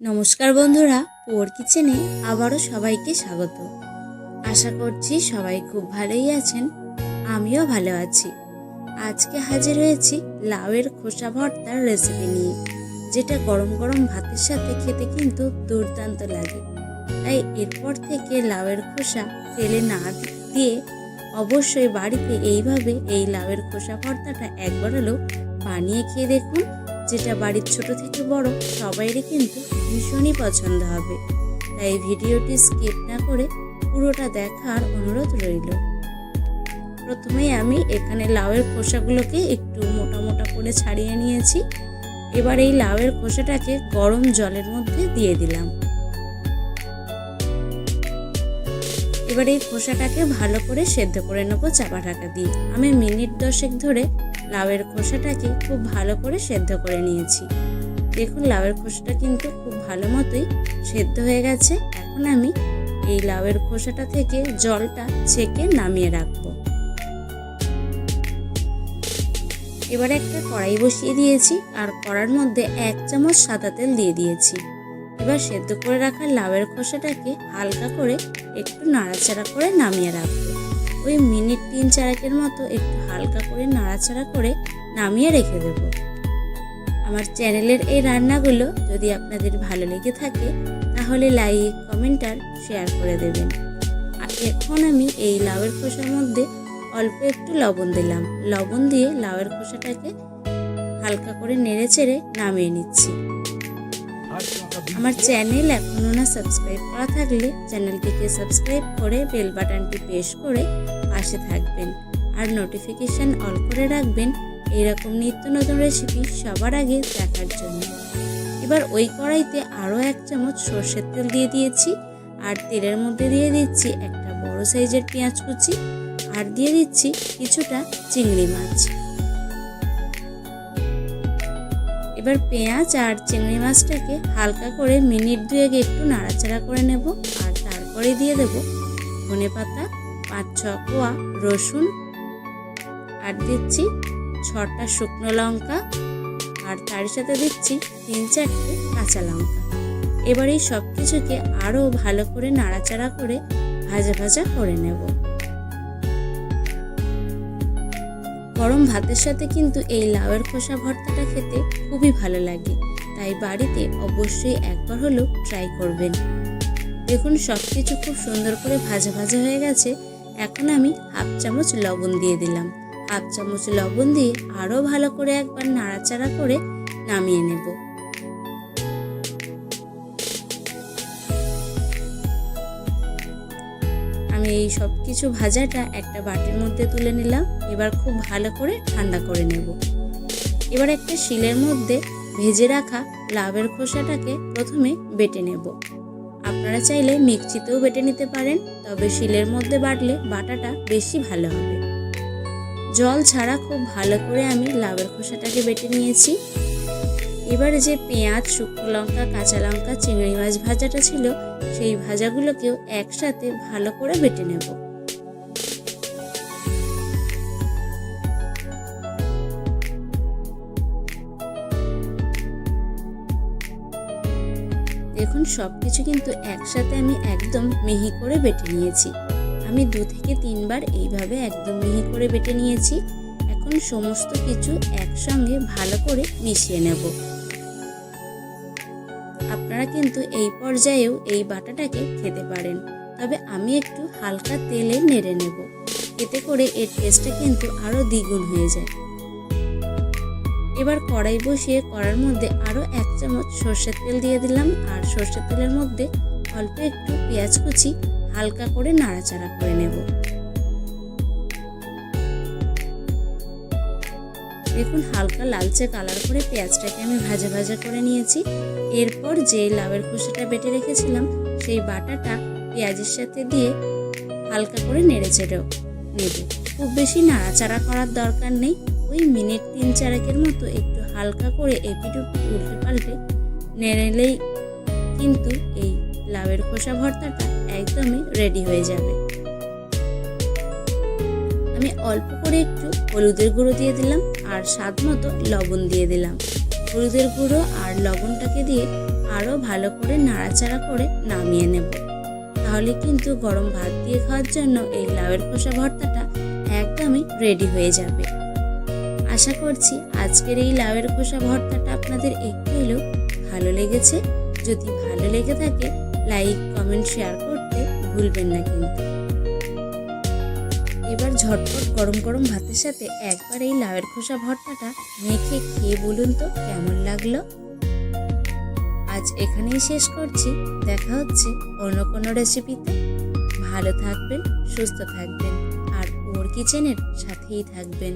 নমস্কার বন্ধুরা, পোর কিচেনে আবারও সবাইকে স্বাগত। আশা করছি সবাই খুব ভালোই আছেন, আমিও ভালো আছি। আজকে হাজির হয়েছি লাউয়ের খোসা ভর্তার রেসিপি নিয়ে, যেটা গরম গরম ভাতের সাথে খেতে কিন্তু দুর্দান্ত লাগে। তাই এরপর থেকে লাউয়ের খোসা ফেলে না দিয়ে অবশ্যই বাড়িতে এইভাবে এই লাউয়ের খোসা ভর্তাটা একবার হলেও বানিয়ে খেয়ে দেখুন, যেটা বাড়ির ছোট থেকে বড় সবাইরই কিন্তু ভীষণই পছন্দ হবে। তাই ভিডিওটি স্কিপ না করে পুরোটা দেখার অনুরোধ রইল। প্রথমেই আমি এখানে লাউয়ের খোসাগুলোকে একটু মোটা মোটা করে ছাড়িয়ে নিয়েছি। এবার এই লাউয়ের খোসাটাকে গরম জলের মধ্যে দিয়ে দিলাম। এবার এই খোসাটাকে ভালো করে সেদ্ধ করে নেবো চাপা ঢাকা দিয়ে। আমি মিনিট 10 ধরে লাউয়ের খোসাটাকে খুব ভালো করে সেদ্ধ করে নিয়েছি। দেখুন লাউয়ের খোসাটা কিন্তু খুব ভালো মতোই সেদ্ধ হয়ে গেছে। এখন আমি এই লাউয়ের খোসাটা থেকে জলটা ছেঁকে নামিয়ে রাখবো। এবার একটা কড়াই বসিয়ে দিয়েছি আর কড়ার মধ্যে 1 চামচ সাদা তেল দিয়ে দিয়েছি। এবার সেদ্ধ করে রাখা লাউয়ের খোসাটাকে হালকা করে একটু নাড়াচাড়া করে নামিয়ে রাখবো। ওই মিনিট 3-4 মতো একটু হালকা করে নাড়াচাড়া করে নামিয়ে রেখে দেব। আমার চ্যানেলের এই রান্নাগুলো যদি আপনাদের ভালো লেগে থাকে তাহলে লাইক, কমেন্ট আর শেয়ার করে দেবেন। আর এখন আমি এই লাউয়ের খোসার মধ্যে অল্প একটু লবণ দিলাম। লবণ দিয়ে লাউয়ের খোসাটাকে হালকা করে নেড়ে চেড়ে নামিয়ে নিচ্ছি। আমার চ্যানেল এখনও না সাবস্ক্রাইব করা থাকলে চ্যানেলটিকে সাবস্ক্রাইব করে বেল বাটনটি প্রেস করে পাশে থাকবেন আর নোটিফিকেশান অল করে রাখবেন এইরকম নিত্য নতুন রেসিপি সবার আগে দেখার জন্য। এবার ওই কড়াইতে আরও 1 চামচ সর্ষের তেল দিয়ে দিয়েছি আর তেলের মধ্যে দিয়ে দিচ্ছি একটা বড় সাইজের পেঁয়াজ কুচি আর দিয়ে দিচ্ছি কিছুটা চিংড়ি মাছ। এবার পেঁয়াজ আর চিংড়ি মাছটাকে হালকা করে মিনিট 2 একটু নাড়াচাড়া করে নেব আর তারপরে দিয়ে দেব ধনেপাতা, 5-6 কোয়া রসুন আর দিচ্ছি 6টা শুকনো লঙ্কা আর তার সাথে দিচ্ছি 3-4টে কাঁচা লঙ্কা। এবার এই সব কিছুকে আরও ভালো করে নাড়াচাড়া করে ভাজা ভাজা করে নেব। গরম ভাতের সাথে কিন্তু এই লাউয়ের খোসা ভর্তাটা খেতে খুবই ভালো লাগে, তাই বাড়িতে অবশ্যই একবার হলেও ট্রাই করবেন। দেখুন সব কিছু খুব সুন্দর করে ভাজা ভাজা হয়ে গেছে। এখন আমি 1/2 চামচ লবণ দিয়ে দিলাম। 1/2 চামচ লবণ দিয়ে আরও ভালো করে একবার নাড়াচাড়া করে নামিয়ে নেব। আমি এই সব কিছু ভাজাটা একটা বাটির মধ্যে তুলে নিলাম। এবার খুব ভালো করে ঠান্ডা করে নেব। এবার একটা শিলের মধ্যে ভেজে রাখা লাউয়ের খোসাটাকে প্রথমে বেটে নেব। আপনারা চাইলে মিক্সিতেও বেটে নিতে পারেন, তবে শিলের মধ্যে বাটলে বাটাটা বেশি ভালো হবে। জল ছাড়া খুব ভালো করে আমি লাউয়ের খোসাটাকে বেটে নিয়েছি। এবারে যে পেঁয়াজ, শুকনো লঙ্কা, কাঁচা লঙ্কা, চিংড়ি মাছ ভাজাটা ছিল সেই ভাজাগুলোকেও একসাথে ভালো করে বেটে নেব। দেখুন সব কিছু কিন্তু একসাথে আমি একদম মিহি করে বেটে নিয়েছি। আমি 2 থেকে 3 বার এইভাবে একদম মিহি করে বেটে নিয়েছি। এখন সমস্ত কিছু একসঙ্গে ভালো করে মিশিয়ে নেব। আপনারা কিন্তু এই পর্যায়েও এই বাটাটাকে খেতে পারেন, তবে আমি একটু হালকা তেলে নেড়ে নেব, এতে করে এর টেস্টটা কিন্তু আরও দ্বিগুণ হয়ে যায়। এবার কড়াই বসিয়ে কড়ার মধ্যে আরও 1 চামচ সর্ষের তেল দিয়ে দিলাম আর সর্ষের তেলের মধ্যে অল্প একটু পেঁয়াজ কুচি হালকা করে নাড়াচাড়া করে নেব। দেখুন হালকা লালচে কালার করে পেঁয়াজটাকে আমি ভাজা ভাজা করে নিয়েছি। এরপর যে লাউয়ের খোসাটা বেটে রেখেছিলাম সেই বাটাটা পেঁয়াজের সাথে দিয়ে হালকা করে নেড়ে চেড়ে নেব। খুব বেশি নাড়াচাড়া করার দরকার নেই, ওই মিনিট 3-4 মতো একটু হালকা করে এপিট ওপিট উল্টে পাল্টে নেড়েলেই কিন্তু এই লাউয়ের খোসা ভর্তাটা একদমই রেডি হয়ে যাবে। আমি অল্প করে একটু হলুদের গুঁড়ো দিয়ে দিলাম আর স্বাদ মতো লবণ দিয়ে দিলাম। হলুদের গুঁড়ো আর লবণটাকে দিয়ে আরও ভালো করে নাড়াচাড়া করে নামিয়ে নেব। তাহলে কিন্তু গরম ভাত দিয়ে খাওয়ার জন্য এই লাউয়ের খোসা ভর্তাটা একদমই রেডি হয়ে যাবে। আশা করছি আজকের এই লাউয়ের খোসা ভর্তাটা আপনাদের একটু হলেও ভালো লেগেছে। যদি ভালো লেগে থাকে লাইক, কমেন্ট, শেয়ার করতে ভুলবেন না কিন্তু। এবার ঝটপট গরম গরম ভাতের সাথে একবার এই লাউয়ের খোসা ভর্তাটা মেখে খেয়ে বলুন তো কেমন লাগলো। আজ এখানেই শেষ করছি। দেখা হচ্ছে অন্য কোনো রেসিপিতে। ভালো থাকবেন, সুস্থ থাকবেন আর ওর কিচেনের সাথেই থাকবেন।